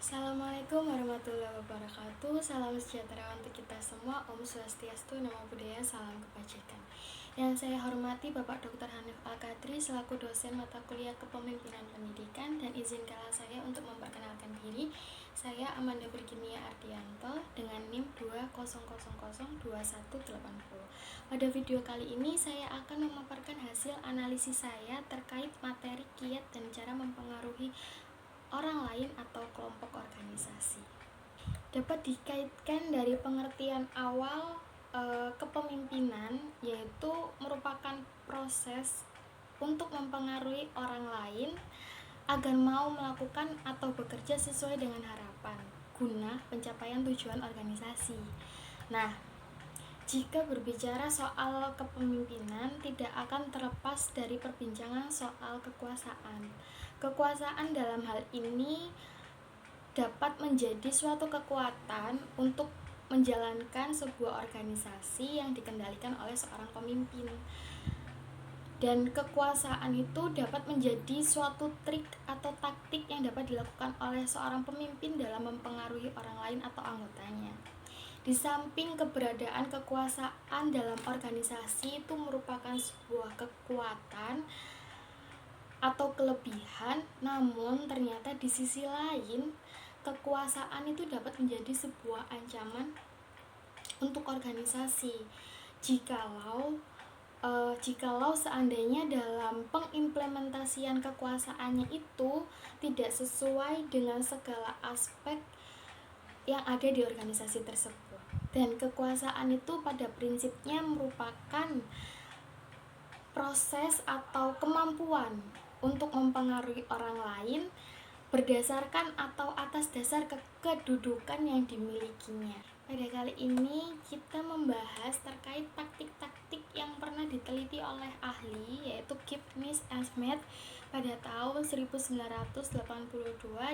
Assalamualaikum warahmatullahi wabarakatuh. Salam sejahtera untuk kita semua. Om Swastiastu, Namo Buddhaya, salam kebajikan. Yang saya hormati Bapak Dr. Hanif Al-Kadri selaku dosen mata kuliah Kepemimpinan Pendidikan, dan izinkanlah saya untuk memperkenalkan diri. Saya Amanda Virginia Ardianto dengan NIM 200002180. Pada video kali ini saya akan memaparkan hasil analisis saya terkait materi kiat dan cara mempengaruhi orang lain atau kelompok organisasi. Dapat dikaitkan dari pengertian awal kepemimpinan, yaitu merupakan proses untuk mempengaruhi orang lain agar mau melakukan atau bekerja sesuai dengan harapan guna pencapaian tujuan organisasi. Nah, jika berbicara soal kepemimpinan, tidak akan terlepas dari perbincangan soal kekuasaan. Kekuasaan dalam hal ini dapat menjadi suatu kekuatan untuk menjalankan sebuah organisasi yang dikendalikan oleh seorang pemimpin. Dan kekuasaan itu dapat menjadi suatu trik atau taktik yang dapat dilakukan oleh seorang pemimpin dalam mempengaruhi orang lain atau anggotanya. Di samping keberadaan kekuasaan dalam organisasi itu merupakan sebuah kekuatan atau kelebihan, namun ternyata di sisi lain kekuasaan itu dapat menjadi sebuah ancaman untuk organisasi jikalau seandainya dalam pengimplementasian kekuasaannya itu tidak sesuai dengan segala aspek yang ada di organisasi tersebut. Dan kekuasaan itu pada prinsipnya merupakan proses atau kemampuan untuk mempengaruhi orang lain berdasarkan atau atas dasar kedudukan yang dimilikinya. Pada kali ini kita membahas terkait taktik-taktik yang pernah diteliti oleh ahli, yaitu Kipnis Asmet pada tahun 1982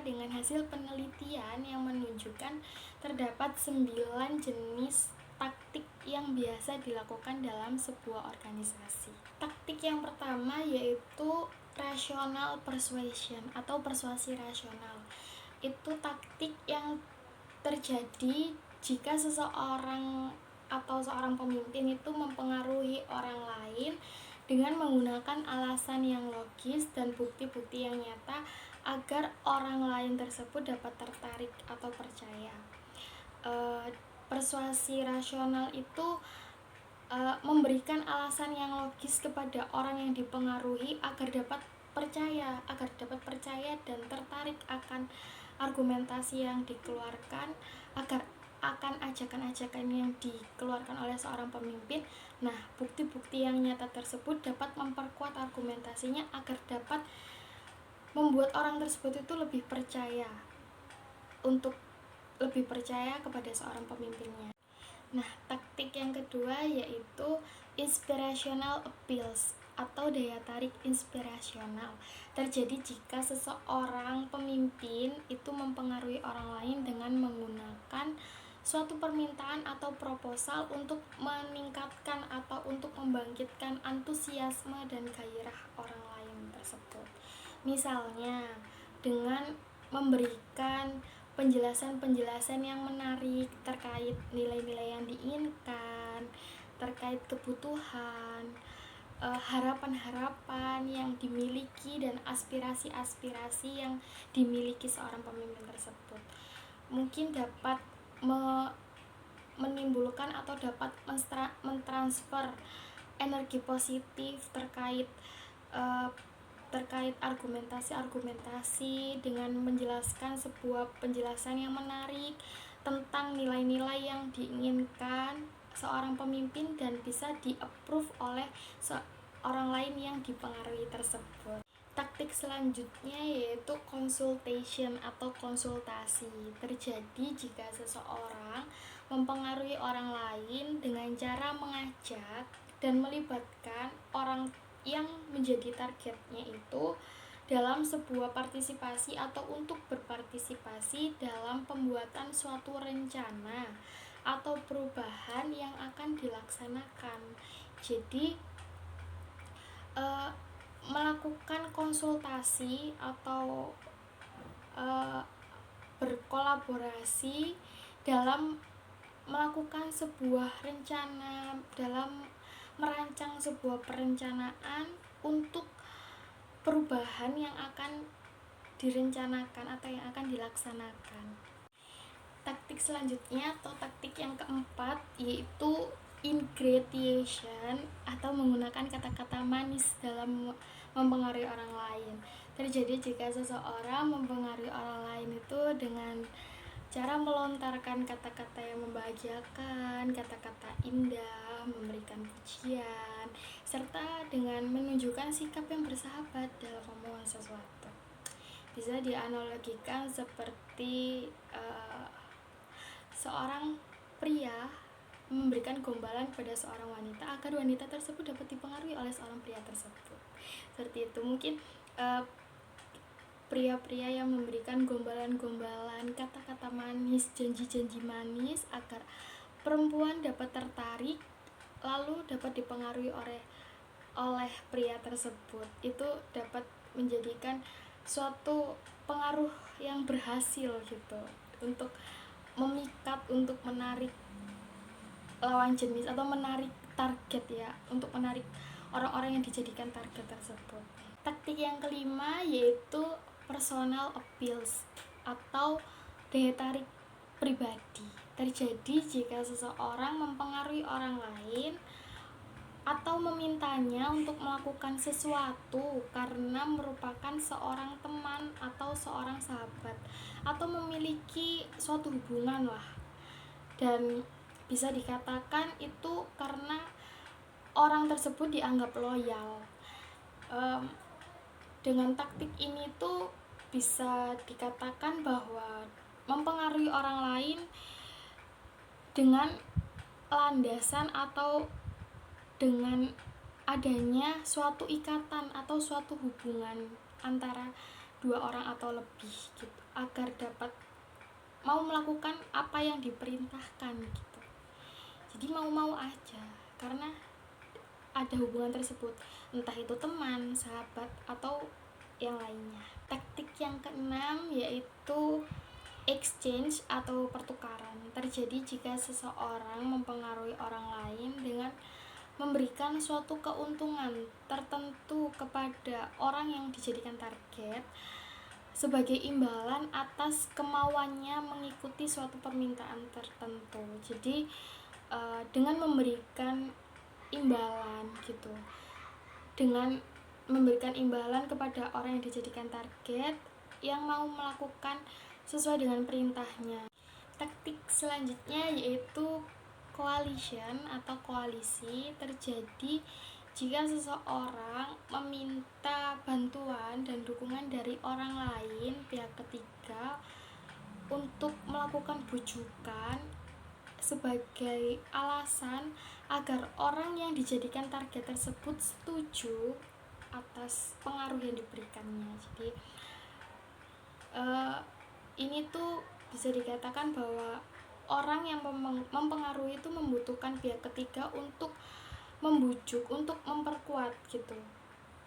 dengan hasil penelitian yang menunjukkan terdapat 9 jenis taktik yang biasa dilakukan dalam sebuah organisasi. Taktik yang pertama yaitu rational persuasion atau persuasi rasional. Itu taktik yang terjadi jika seseorang atau seorang pemimpin itu mempengaruhi orang lain dengan menggunakan alasan yang logis dan bukti-bukti yang nyata agar orang lain tersebut dapat tertarik atau percaya. Persuasi rasional itu memberikan alasan yang logis kepada orang yang dipengaruhi agar dapat percaya dan tertarik akan argumentasi yang dikeluarkan, akan ajakan-ajakan yang dikeluarkan oleh seorang pemimpin. Nah, bukti-bukti yang nyata tersebut dapat memperkuat argumentasinya agar dapat membuat orang tersebut itu lebih percaya kepada seorang pemimpinnya. Nah, taktik yang kedua yaitu inspirational appeals atau daya tarik inspirasional. Terjadi jika seseorang pemimpin itu mempengaruhi orang lain dengan menggunakan suatu permintaan atau proposal untuk meningkatkan atau untuk membangkitkan antusiasme dan gairah orang lain tersebut. Misalnya dengan memberikan penjelasan-penjelasan yang menarik terkait nilai-nilai yang diinginkan, terkait kebutuhan, harapan-harapan yang dimiliki dan aspirasi-aspirasi yang dimiliki seorang pemimpin tersebut. Mungkin dapat menimbulkan atau dapat mentransfer energi positif terkait argumentasi-argumentasi dengan menjelaskan sebuah penjelasan yang menarik tentang nilai-nilai yang diinginkan seorang pemimpin dan bisa di-approve oleh orang lain yang dipengaruhi tersebut. Taktik selanjutnya yaitu consultation atau konsultasi. Terjadi jika seseorang mempengaruhi orang lain dengan cara mengajak dan melibatkan orang yang menjadi targetnya itu dalam sebuah partisipasi atau untuk berpartisipasi dalam pembuatan suatu rencana atau perubahan yang akan dilaksanakan. Jadi melakukan konsultasi atau berkolaborasi dalam melakukan sebuah rencana, dalam merancang sebuah perencanaan untuk perubahan yang akan direncanakan atau yang akan dilaksanakan. Taktik selanjutnya atau taktik yang keempat yaitu ingratiation atau menggunakan kata-kata manis dalam mempengaruhi orang lain. Terjadi jika seseorang mempengaruhi orang lain itu dengan cara melontarkan kata-kata yang membahagiakan, kata-kata indah, memberikan pujian, serta dengan menunjukkan sikap yang bersahabat dalam omongan sesuatu. Bisa dianalogikan seperti seorang pria memberikan gombalan pada seorang wanita agar wanita tersebut dapat dipengaruhi oleh seorang pria tersebut. Seperti itu, mungkin pria-pria yang memberikan gombalan-gombalan, kata-kata manis, janji-janji manis agar perempuan dapat tertarik lalu dapat dipengaruhi oleh pria tersebut. Itu dapat menjadikan suatu pengaruh yang berhasil gitu untuk memikat, untuk menarik lawan jenis atau menarik target ya, untuk menarik orang-orang yang dijadikan target tersebut. Taktik yang kelima yaitu personal appeals atau daya tarik pribadi. Terjadi jika seseorang mempengaruhi orang lain atau memintanya untuk melakukan sesuatu karena merupakan seorang teman atau seorang sahabat atau memiliki suatu hubungan lah, dan bisa dikatakan itu karena orang tersebut dianggap loyal. Dengan taktik ini tuh bisa dikatakan bahwa mempengaruhi orang lain dengan landasan atau dengan adanya suatu ikatan atau suatu hubungan antara dua orang atau lebih gitu, agar dapat mau melakukan apa yang diperintahkan gitu. Jadi mau-mau aja karena ada hubungan tersebut, entah itu teman, sahabat, atau yang lainnya. Taktik yang keenam yaitu exchange atau pertukaran. Terjadi jika seseorang mempengaruhi orang lain dengan memberikan suatu keuntungan tertentu kepada orang yang dijadikan target sebagai imbalan atas kemauannya mengikuti suatu permintaan tertentu. Jadi dengan memberikan imbalan gitu, dengan memberikan imbalan kepada orang yang dijadikan target yang mau melakukan sesuai dengan perintahnya. Taktik selanjutnya yaitu coalition atau koalisi. Terjadi jika seseorang meminta bantuan dan dukungan dari orang lain, pihak ketiga, untuk melakukan bujukan sebagai alasan agar orang yang dijadikan target tersebut setuju atas pengaruh yang diberikannya. Jadi ini tuh bisa dikatakan bahwa orang yang mempengaruhi itu membutuhkan pihak ketiga untuk membujuk, untuk memperkuat gitu,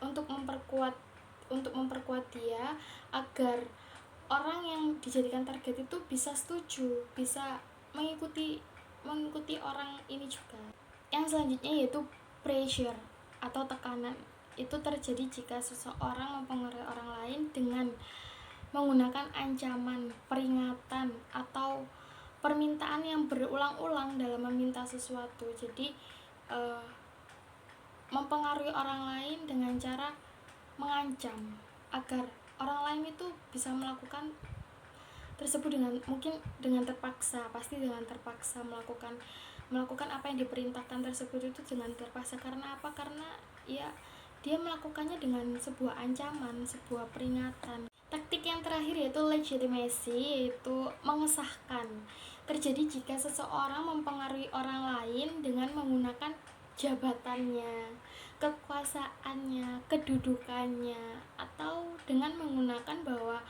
untuk memperkuat dia agar orang yang dijadikan target itu bisa setuju, bisa mengikuti orang ini juga. Yang selanjutnya yaitu pressure atau tekanan. Itu terjadi jika seseorang mempengaruhi orang lain dengan menggunakan ancaman, peringatan, atau permintaan yang berulang-ulang dalam meminta sesuatu. Jadi mempengaruhi orang lain dengan cara mengancam agar orang lain itu bisa melakukan tersebut mungkin dengan terpaksa, pasti dengan terpaksa melakukan apa yang diperintahkan tersebut itu dengan terpaksa. Karena apa? Karena ya dia melakukannya dengan sebuah ancaman, sebuah peringatan. Taktik yang terakhir yaitu legitimacy, yaitu mengesahkan. Terjadi jika seseorang mempengaruhi orang lain dengan menggunakan jabatannya, kekuasaannya, kedudukannya, atau dengan menggunakan bahwa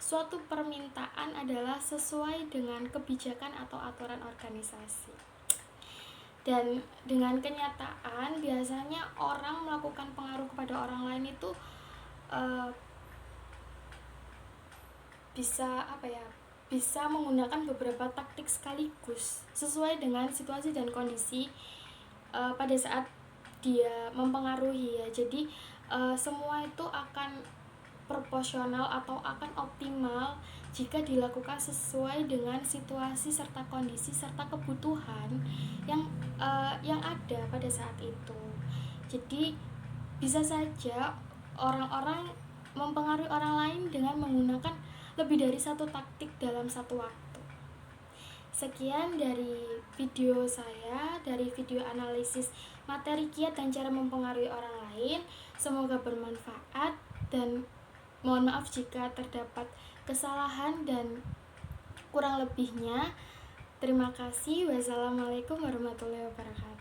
suatu permintaan adalah sesuai dengan kebijakan atau aturan organisasi. Dan dengan kenyataan biasanya orang melakukan pengaruh kepada orang lain itu bisa bisa menggunakan beberapa taktik sekaligus sesuai dengan situasi dan kondisi pada saat dia mempengaruhi ya. Jadi semua itu akan proporsional atau akan optimal jika dilakukan sesuai dengan situasi serta kondisi serta kebutuhan yang ada pada saat itu. Jadi bisa saja orang-orang mempengaruhi orang lain dengan menggunakan lebih dari satu taktik dalam satu waktu. Sekian dari video saya, dari video analisis materi kiat dan cara mempengaruhi orang lain. Semoga bermanfaat dan mohon maaf jika terdapat kesalahan dan kurang lebihnya. Terima kasih. Wassalamualaikum warahmatullahi wabarakatuh.